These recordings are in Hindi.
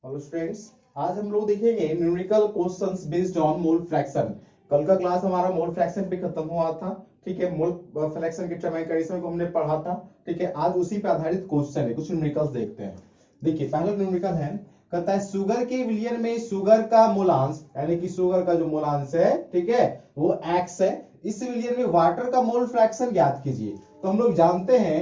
हेलो स्टूडेंट्स, आज हम लोग देखेंगे numerical questions based on mole fraction. कल का क्लास हमारा मोल फ्रैक्शन पे खत्म हुआ था। ठीक है, मोल फ्रैक्शन के ट्रांसफॉर्मेशन को हमने पढ़ा था। ठीक है, आज उसी पे आधारित क्वेश्चन है, कुछ न्यूमेरिकल्स देखते हैं। देखिए, पहला न्यूमेरिकल है, कहता है शुगर के विलियन में शुगर का मोलांश, यानी कि शुगर का जो मोलांश है, ठीक है, वो x है। इस विलियन में वाटर का मोल फ्रैक्शन ज्ञात कीजिए। तो हम लोग जानते हैं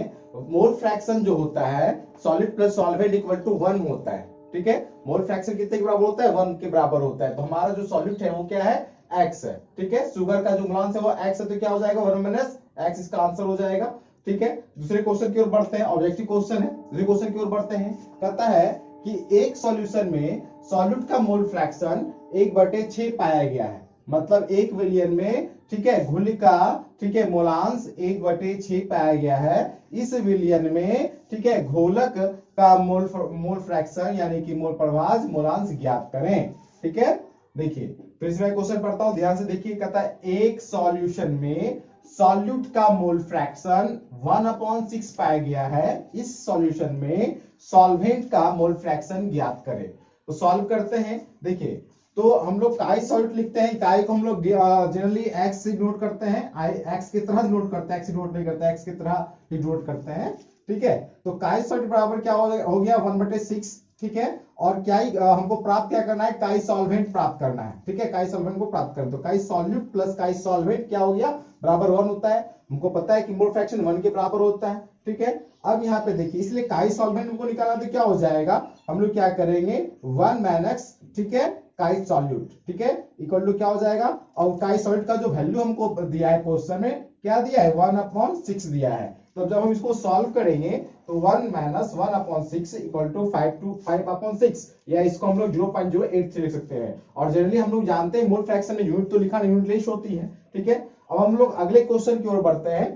मोल फ्रैक्शन जो होता है solid plus solvent equal to 1 होता है। ठीक है, मोल फ्रैक्शन कितने के बराबर होता है? 1 के बराबर होता है। तो हमारा जो सॉल्यूट है वो क्या है? x है। ठीक है, शुगर का जो मोलांश है वो x है, तो क्या हो जाएगा? 1 माइनस x, इसका आंसर हो जाएगा। ठीक है, दूसरे क्वेश्चन की ओर बढ़ते हैं। ऑब्जेक्टिव क्वेश्चन है, दूसरे क्वेश्चन की ओर बढ़ते हैं। कहता है कि एक सॉल्यूशन में सॉल्यूट का मोल फ्रैक्शन 1/6 पाया गया है। मतलब एक विलियन में, ठीक है, घुल का, ठीक है, मोलांश 1/6 पाया गया है। इस विलियन में, ठीक है, घोलक का मोल फ्रैक्शन यानी कि मोल प्रवाह मोलांश ज्ञात करें। ठीक है, देखिए फिर से मैं क्वेश्चन पढ़ता हूं, ध्यान से देखिए। कहता है एक सॉल्यूशन में सॉल्यूट का मोल फ्रैक्शन 1/6 पाया गया है। इस सॉल्यूशन में सॉल्वेंट का मोल फ्रैक्शन ज्ञात करें। तो सॉल्व करते हैं। देखिए, तो हम लोग काई सॉल्ट लिखते हैं। काई को हम लोग जनरली एक्स से डिनोट करते हैं, आई एक्स की तरह डिनोट करते हैं, एक्स डिनोट नहीं करते, एक्स की तरह डिनोट करते हैं। ठीक है, तो काई सॉल्ट बराबर क्या हो गया? 1/6। ठीक है, और क्या हमको प्राप्त क्या करना है? काई सॉल्वेंट प्राप्त करना है। ठीक है, काई सॉल्वेंट को प्राप्त करना, तो chi solute plus chi solvent क्या हो गया? बराबर 1 होता है। हमको पता है कि मोल फ्रैक्शन 1 के बराबर होता है। ठीक है, अब यहाँ पे देखिए, इसलिए काई सॉल्वेंट हमको निकालना, तो क्या हो जाएगा? हम लोग क्या करेंगे? 1 माइनस, ठीक है, काई सॉल्यूट, ठीक है, इक्वल टू क्या हो जाएगा? और काई सॉल्यूट का जो वैल्यू हमको दिया है क्वेश्चन में, क्या दिया है? 1/6 दिया है। तो जब हम इसको सॉल्व करेंगे तो 1 माइनस 1/6 इक्वल टू 5/6, या इसको हम लोग 0.083 लिख सकते हैं। और जनरली हम लोग जानते हैं मोल फ्रैक्शन में यूनिट तो लिखा नहीं, यूनिट लेस होती है। ठीक है, अब हम लोग अगले क्वेश्चन की ओर बढ़ते हैं।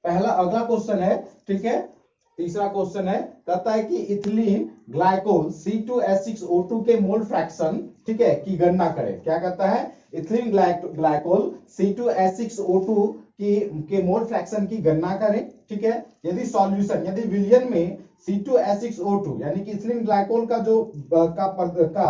अगला क्वेश्चन है, ठीक है, तीसरा क्वेश्चन है, कहता है कि इथिलीन ग्लाइकोल C2H6O2 के मोल फ्रैक्शन, ठीक है, की गणना करें। क्या कहता है? इथिलीन ग्लाइकोल C2H6O2 के मोल फ्रैक्शन की गणना करें। ठीक है, यदि सॉल्यूशन, यदि विलियन में C2H6O2 यानी कि इथिलीन ग्लाइकोल का जो का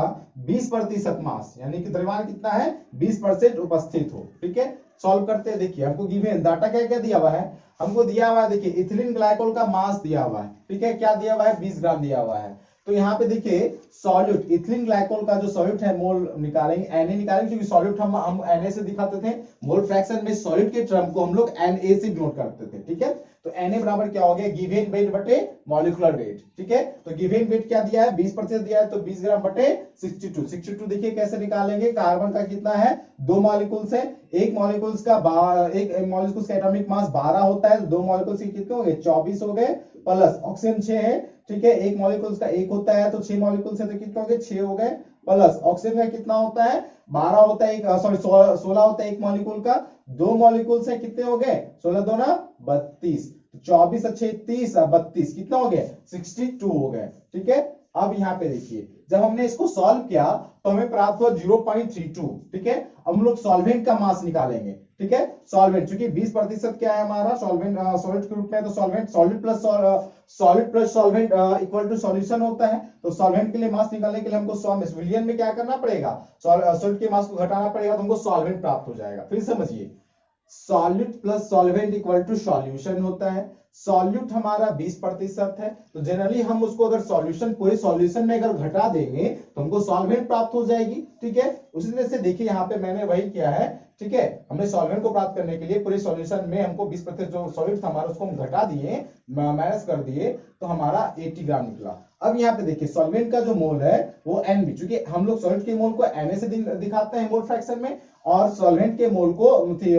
20% मास, यानी कि द्रव्यमान कितना है? 20% उपस्थित हो। ठीक है, सॉल्व करते हैं। देखिए, हमको गिवन डाटा क्या क्या दिया हुआ है? हमको दिया हुआ है, देखिए, इथिलीन ग्लाइकोल का मास दिया हुआ है। ठीक है, क्या दिया हुआ है? 20 ग्राम दिया हुआ है। तो यहाँ पे देखिए, सॉल्यूट, इथिलीन ग्लाइकोल का जो सॉल्यूट है, मोल निकालेंगे, Na निकालेंगे, क्योंकि सॉल्यूट हम Na से दिखाते थे। मोल फ्रैक्शन में सॉल्यूट के टर्म को हम लोग Na से डिनोट करते थे। ठीक है, तो Na बराबर क्या हो गया? गिवन वेट बटे मॉलिक्यूलर वेट। ठीक है, तो गिवन वेट क्या दिया है? 20% दिया है, तो 20 ग्राम बटे 62। देखिए कैसे निकालेंगे? कार्बन का कितना है? 2 मॉलिक्यूल्स है। एक मॉलिक्यूल्स का एटॉमिक मास 12 होता है, तो 2 मॉलिक्यूल्स के कितने हो गए? 24 हो गए, प्लस ऑक्सीजन 6 है। ठीक है, एक मॉलिक्यूल्स का 1 होता है, तो 6 मॉलिक्यूल्स है, तो कितने हो गए? 6 हो गए, प्लस ऑक्सीजन का कितना होता है? 12 होता है, 16 होता है एक मॉलिक्यूल का। 2 मॉलिक्यूल्स है, कितने हो गए? 16 दूना 32, 24 अच्छे 30, 32 कितना हो गया? 62 हो गए। ठीक है, अब यहाँ पे देखिए, जब हमने इसको सॉल्व किया तो हमें प्राप्त हुआ 0.32। ठीक है, अब हम लोग सॉल्वेंट का मास निकालेंगे। ठीक है, सॉल्वेंट, क्योंकि 20% क्या है हमारा? सॉल्वेंट, सॉलिड के रूप में, तो solvent, solid plus solvent equal to solution होता है। तो सॉल्वेंट के लिए मास निकालने के लिए हमको विलियन में क्या करना पड़ेगा? सॉलिड के मास को घटाना पड़ेगा, तो हमको सॉल्वेंट प्राप्त हो जाएगा। फिर समझिए, solute plus solvent equal to solution होता है। सॉल्यूट हमारा 20% है, तो जनरली हम उसको अगर सॉल्यूशन, पूरे सॉल्यूशन में अगर घटा देंगे तो हमको सॉल्वेंट प्राप्त हो जाएगी। ठीक है, उसी तरह से देखिए, यहाँ पे मैंने वही किया है। ठीक है, हमने सॉल्वेंट को प्राप्त करने के लिए पूरे सॉल्यूशन में हमको 20% जो सॉल्यूट था हमारा, उसको हम घटा दिए, माइनस कर दिए, तो हमारा 80 ग्राम निकला। अब यहाँ पे देखिए, सॉल्वेंट का जो मोल है वो Nb, क्योंकि हम लोग सॉल्वेंट के मोल को Na से दिखाते हैं मोल फ्रैक्शन में, और सॉल्वेंट के मोल को,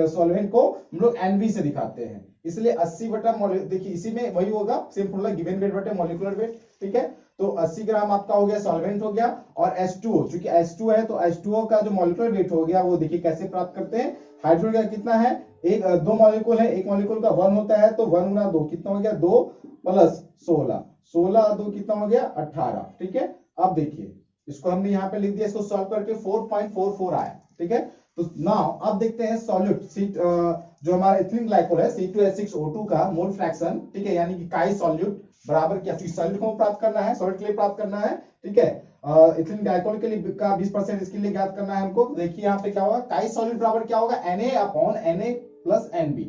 सॉल्वेंट को हम लोग Nb से दिखाते हैं। इसलिए 80 बटा, देखिए इसी में वही होगा, सेम फॉर्मूला, गिवन वेट बटे मॉलिक्यूलर वेट। ठीक है, तो 80 ग्राम आपका हो गया, सॉल्वेंट हो गया। और H2O, चूंकि H2 है, तो H2O का जो मॉलिक्यूलर वेट हो गया, वो देखिए कैसे प्राप्त करते हैं। हाइड्रोजन का कितना है? 2 मॉलिक्यूल है, एक मॉलिक्यूल का 1 होता है, तो 1 गुना 2 कितना हो गया? 2 प्लस 16, 16 2 कितना हो गया? 18। ठीक है, अब देखिए, इसको हमने यहाँ पे लिख दिया, इसको सॉल्व करके 4.44 आया। ठीक है, तो नाउ अब देखते हैं सॉल्यूट, जो हमारा इथिलीन ग्लाइकोल है C2H6O2 का मोल फ्रैक्शन। ठीक है, यानी कि काई सॉल्यूट बराबर क्या? सॉल्यूट को प्राप्त करना है, सॉल्यूट के लिए प्राप्त करना है। ठीक है, इथिलीन ग्लाइकोल के लिए का 20% इसके लिए ज्ञात करना है हमको। देखिए यहाँ पे क्या होगा, काई सॉलिड बराबर क्या होगा, Na प्लस Nb।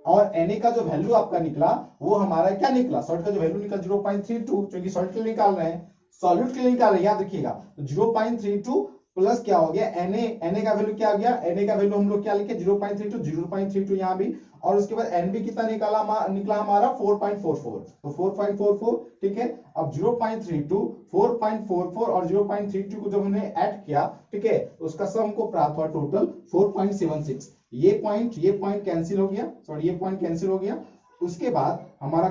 और Na का जो वैल्यू आपका निकला वो हमारा क्या निकला, सॉल्ट का जो वैल्यू निकला 0.32, क्योंकि सॉल्ट के लिए निकाल रहे हैं, सॉल्यूट के लिए निकाल रहे हैं, याद रखिएगा। 0.32 प्लस क्या हो गया Na का वैल्यू क्या आ गया, Na का वैल्यू हम लोग क्या लिखे 0.32 यहाँ भी, और उसके बाद Nb कितना निकला हमारा 4.44, तो 4.44 ठीक है। अब 0.32 4.44 और 0.32 को जब हमने ऐड किया, ठीक है, उसका सम हमको प्राप्त हुआ टोटल 4.76। ये पॉइंट कैंसिल हो गया, सॉरी ये पॉइंट कैंसिल हो गया। उसके बाद हमारा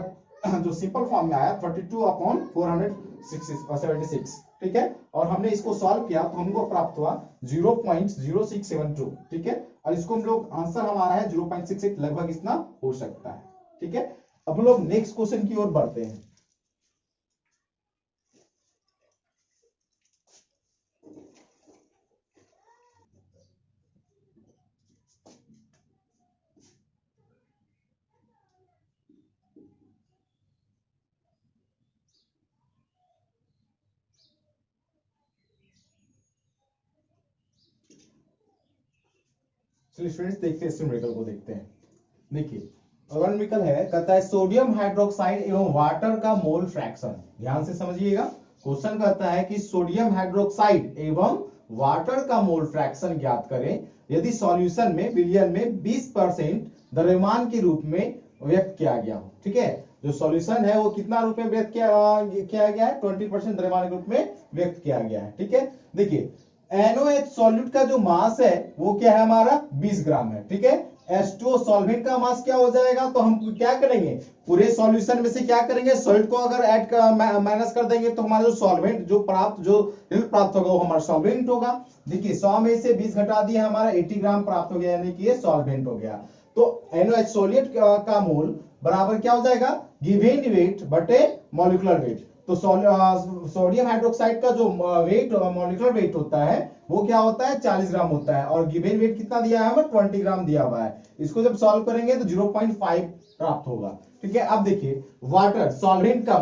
जो सिंपल फॉर्म में आया 32/476, ठीक है, और हमने इसको सॉल्व किया तो हमको प्राप्त हुआ 0.0672, ठीक है, और इसको हम लोग आंसर हमारा है 0.68, लगभग इतना हो सकता है, ठीक है। अब हम लोग नेक्स्ट क्वेश्चन की ओर बढ़ते हैं। चलिए स्टूडेंट्स देखते हैं इस न्यूमेरिकल को देखते हैं। देखिए अगला न्यूमेरिकल है, कहता है सोडियम हाइड्रोक्साइड एवं वाटर का मोल फ्रैक्शन। ध्यान से समझिएगा, क्वेश्चन कहता है कि सोडियम हाइड्रोक्साइड एवं वाटर का मोल फ्रैक्शन ज्ञात करें यदि सॉल्यूशन में विलयन में 20% द्रव्यमान के रूप में व्यक्त किया गया हो, ठीक है। जो सॉल्यूशन है वो कितना रूप में व्यक्त किया गया है, 20% द्रव्यमान के रूप में व्यक्त किया गया है, ठीक है। देखिए NOH सॉल्यूट का जो मास है वो क्या है हमारा 20 ग्राम है, ठीक है। H2O सॉल्वेंट का मास क्या हो जाएगा, तो हम क्या करेंगे पूरे सॉल्यूशन में से क्या करेंगे, सॉल्ट को अगर ऐड माइनस कर देंगे तो हमारा जो सॉल्वेंट जो रिजल्ट प्राप्त होगा वो हमारा सॉल्वेंट होगा। देखिए 100 में से 20 घटा दिया, हमारा 80 ग्राम प्राप्त हो गया, यानी कि ये सॉल्वेंट हो गया। तो NOH सॉल्यूट का मोल बराबर क्या हो जाएगा, गिवन वेट बटे मॉलिक्यूलर वेट। तो सोडियम हाइड्रोक्साइड का जो वेट मॉलिक्यूलर वेट होता है वो क्या होता है 40 ग्राम होता है, और गिवन वेट कितना दिया है हमें 20 ग्राम दिया हुआ है। इसको जब सॉल्व करेंगे तो 0.5 प्राप्त होगा, ठीक है। अब देखिए वाटर सॉल्वेंट का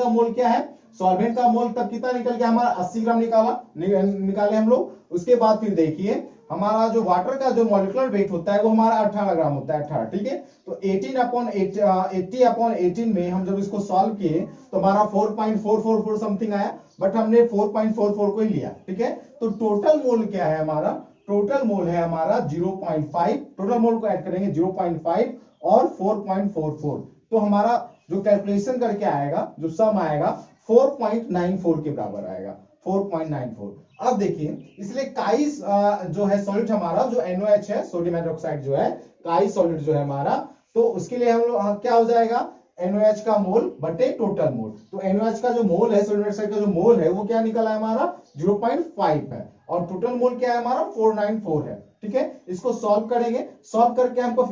मोल क्या है, सॉल्वेंट का मोल तब कितना निकल गया हमारा 80 ग्राम निकाले हम लोग। उसके बाद फिर देखिए हमारा जो वाटर का जो मॉलिक्यूलर वेट होता है वो हमारा 18 ग्राम होता है, 18, ठीक है। तो 80/18 में हम जब इसको सॉल्व किए तो हमारा 4.444 समथिंग आया, बट हमने 4.44 को ही लिया, ठीक है। तो टोटल मोल क्या है हमारा, टोटल मोल है हमारा 0.5, टोटल मोल को ऐड करेंगे 0.5 और 4.44, तो हमारा जो कैलकुलेशन करके आएगा जो सम आएगा 4.94 के बराबर आएगा, 4.94। अब देखिए इसलिए काई जो है सॉलिड हमारा जो NOH है सोडियम हाइड्रोक्साइड जो है काई सॉलिड जो है हमारा, तो उसके लिए हम लोग क्या हो जाएगा NOH का मोल बटे टोटल मोल। तो NOH का जो मोल है सोडियम हाइड्रोक्साइड का जो मोल है वो क्या निकला है हमारा 0.5 है, और टोटल मोल क्या है हमारा 494 है, ठीक है। इसको सॉल्व करेंगे, सॉल्व करके हमको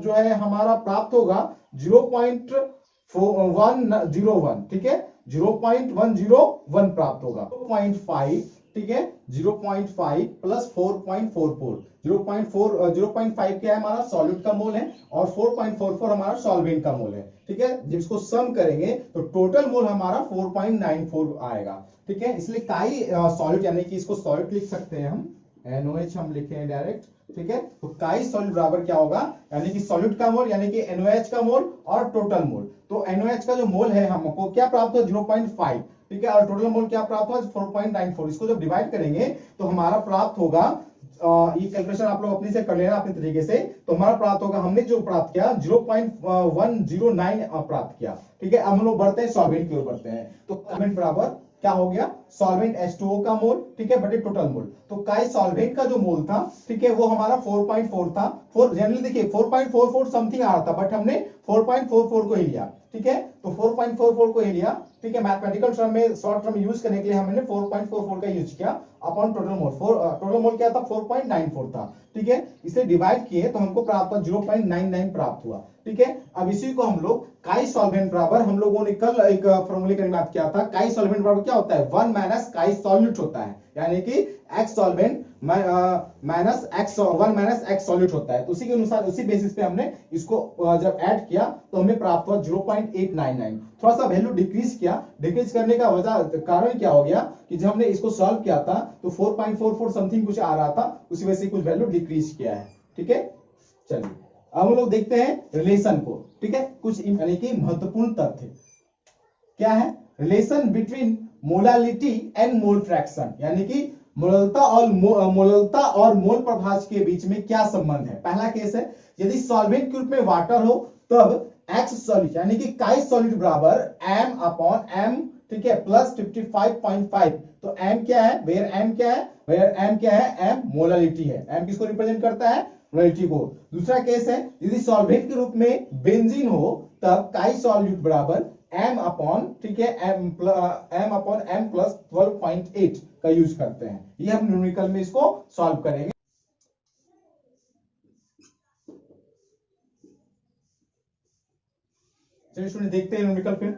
जो है हमारा प्राप्त होगा 0.101, ठीक है, 0.101 प्राप्त होगा। 0.5, ठीक है, 0.5 प्लस 4.44, 0.5 क्या है हमारा सॉल्यूट का मोल है, और 4.44 हमारा सॉल्वेंट का मोल है, ठीक है। जिसको सम करेंगे तो टोटल मोल हमारा 4.94 आएगा, ठीक है। इसलिए काई सॉल्यूट यानी कि इसको सॉल्यूट लिख सकते हैं हम, NOH हम लिखे हैं डायरेक्ट, ठीक है। तो काई सॉल्यूट बराबर क्या होगा, यानी कि सॉल्यूट का मोल यानी कि NOH का मोल और टोटल मोल। तो NOH का जो मोल है हमको क्या प्राप्त हुआ 0.5, ठीक है, और टोटल मोल क्या प्राप्त हुआ 4.94। इसको जब डिवाइड करेंगे तो हमारा प्राप्त होगा, ये कैलकुलेशन आप लोग अपने से कर लेना अपने तरीके से, तो हमारा प्राप्त होगा, हमने जो प्राप्त किया 0.109 प्राप्त किया, ठीक है। अब हम लोग बढ़ते हैं सॉल्वेंट की ओर बढ़ते हैं। तो सॉल्वेंट बराबर क्या हो गया, सॉल्वेंट H2O का मोल, ठीक है, बटे टोटल मोल। तो काई सॉल्वेंट का जो मोल था, ठीक है, वो हमारा 4.4 था। जनरली देखिए 4.44 समथिंग आ रहा था, बट हमने 4.44 को ही लिया, ठीक है। तो 4.44 को ही लिया, ठीक है। मैथमेटिकल टर्म में शॉर्ट टर्म यूज करने के लिए हमने 4.44 का यूज किया upon total mole. Total mole क्या था 4.94 था, ठीक है। इसे डिवाइड किए तो हमको प्राप्त हुआ 0.99 प्राप्त हुआ, ठीक है। अब इसी को हम लोग काई सॉल्वेंट बराबर, हम लोगों ने कल एक फॉर्मूले के बात किया था, काई सॉल्वेंट बराबर क्या होता है 1 माइनस काई सॉल्यूट होता है, यानी कि x solvent minus x 1 minus x solute होता है। तो उसी के अनुसार उसी बेसिस पे हमने इसको जब ऐड किया तो हमें प्राप्त हुआ 0.89, 0.99। थोड़ा सा वैल्यू डिक्रीज किया, डिक्रीज करने का वजह कारण क्या हो गया कि जब हमने इसको सॉल्व किया था तो 4.44 समथिंग कुछ आ रहा था, उसी वजह से कुछ वैल्यू डिक्रीज किया है। ठीक है, चलिए अब हम लोग देखते हैं रिलेशन को। ठीक है, कुछ यानी कि महत्वपूर्ण तथ्य क्या है, relation between molality and mole fraction, यानी कि मोललता और मोल प्रभाज के बीच में क्या संबंध है। पहला केस है, यदि सॉल्वेंट के रूप में वाटर हो तब एक्स सॉल्यूट यानी कि काई सॉल्यूट बराबर m अपॉन m, ठीक है, प्लस 55.5। तो m क्या है, वेयर m क्या है, वेयर m क्या है, m मोलालिटी है। m किसको रिप्रेजेंट करता है, मोलालिटी को। दूसरा केस है, यदि सॉल्वेंट के रूप में बेंजीन हो तब काई सॉल्यूट बराबर m अपॉन, ठीक है, m अपॉन m प्लस 12.8 का यूज करते हैं। ये हम न्यूमेरिकल में इसको सॉल्व करेंगे। चलिए स्टूडेंट देखते हैं न्यूमेरिकल। फिर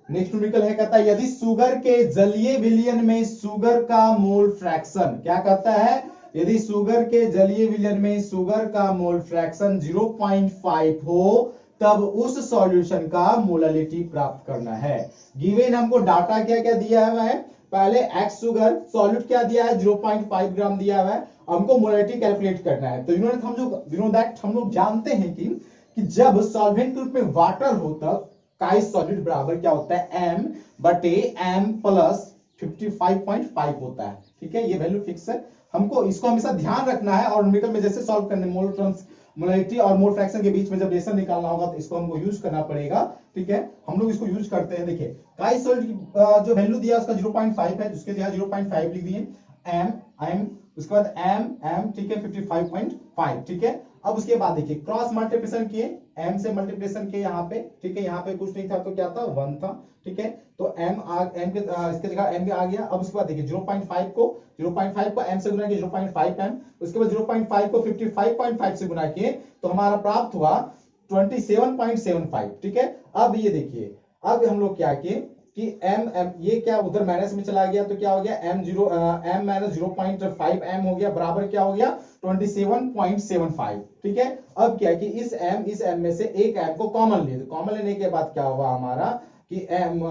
नेक्स्ट न्यूमेरिकल है, कहता है यदि शुगर के जलीय विलयन में शुगर का मोल फ्रैक्शन, क्या कहता है, यदि शुगर के जलीय विलयन में शुगर का मोल फ्रैक्शन 0.5 हो तब उस सॉल्यूशन का मोलालिटी प्राप्त करना है। गिवन हमको डाटा क्या क्या दिया हुआ है, पहले एक्स शुगर, सॉल्यूट क्या दिया है 0.5 ग्राम दिया हुआ है, हमको मोलालिटी कैलकुलेट करना है। तो हम लोग जानते हैं कि जब सॉल्वेंट के रूप में वाटर हो तब काई सॉल्यूट बराबर क्या होता है, m बटे m प्लस 55.5 होता है। ठीक है, ये वैल्यू फिक्स है, हमको इसको हमेशा ध्यान रखना है। और न्यूमेरिकल में जैसे सॉल्व करने मोल टर्म्स मोलालिटी और मोल फ्रैक्शन के बीच में जब रिलेशन निकालना होगा तो इसको हमको यूज करना पड़ेगा। ठीक है, हम लोग इसको यूज करते हैं। देखिए काई सॉल्यूट जो वैल्यू दिया उसका 0.5 है, जिसके जगह 0.5 लिख दिए, m उसके बाद m ठीक है 55.5। ठीक है, अब उसके बाद देखिए क्रॉस मल्टीप्लिकेशन किए, m से मल्टीप्लिकेशन किए यहाँ पे, ठीक है, यहाँ पे कुछ नहीं था तो क्या था 1 था। ठीक है, तो m के इसके जगह m आ गया। अब उसके बाद देखिए 0.5 को m से गुना किए 0.5m, उसके बाद 0.5 को 55.5 से गुना किए तो हमारा प्राप्त हुआ 27.75। ठीक है, अब ये देखिए, अब हम लोग क्या किए कि m ये क्या उधर माइनस में चला गया तो क्या हो गया, m माइनस 0.5 m हो गया, बराबर क्या हो गया 27.75। ठीक है, अब क्या कि इस m में से एक m को कॉमन ले, कॉमन लेने के बाद क्या हुआ हमारा कि m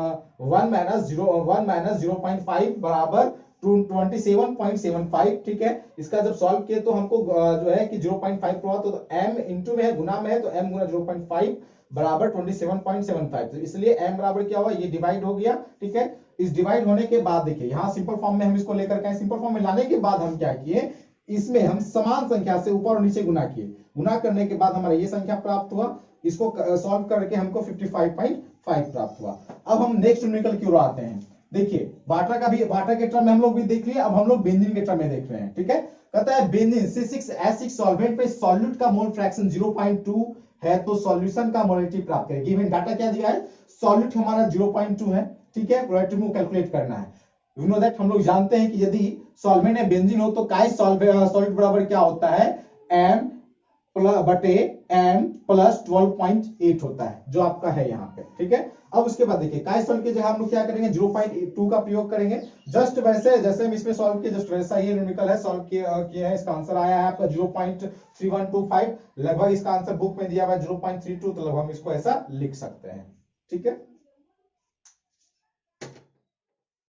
1 माइनस 0.5 बराबर 27.75। ठीक है, इसका जब सॉल्व किए तो हमको जो है कि 0.5 हुआ तो m इंटू में है, गुना में है, तो m गुना 0.5 बराबर 27.75। तो इसलिए m बराबर क्या हुआ, ये डिवाइड हो गया। ठीक है, इस डिवाइड होने के बाद देखिए यहाँ सिंपल फॉर्म में हम इसको लेकर के, सिंपल फॉर्म में लाने के बाद हम क्या किए, इसमें हम समान संख्या से ऊपर और नीचे गुना किए, गुना करने के बाद हमारा ये संख्या प्राप्त हुआ, इसको सॉल्व करके हमको 55.5 प्राप्त हुआ। अब हम नेक्स्ट न्यूमेरिकल की ओर आते हैं। देखिए वाटर के टर्म में हम लोग भी देख लिए, अब हम लोग बेंजीन के टर्म में देख रहे हैं। ठीक है, कहता है बेंजीन C6H6 सॉल्वेंट पे सॉल्यूट का मोल फ्रैक्शन 0.2 है तो सॉल्यूशन का मोलालिटी प्राप्त करें। गिवन डाटा क्या दिया है, सॉल्यूट हमारा 0.2 है। ठीक है, मोलालिटी को कैलकुलेट करना है। यू नो दैट हम लोग जानते हैं कि यदि सॉल्वेंट में बेंजीन हो तो काई सॉल्यूट बराबर क्या होता है, m बटे m प्लस 12.8 होता है, जो आपका है यहाँ पे। ठीक है, अब उसके बाद देखिए काई सॉल्यूट की जगह हम लोग क्या करेंगे, 0.2 का प्रयोग करेंगे। जस्ट वैसे जैसे हम इसमें सॉल्व किए, जस्ट वैसा ही न्यूमेरिकल है, सॉल्व किया है। इसका आंसर आया है आपका 0.3125, लगभग इसका आंसर बुक में दिया हुआ है 0.32, तो लगभग हम इसको ऐसा लिख सकते हैं। ठीक है,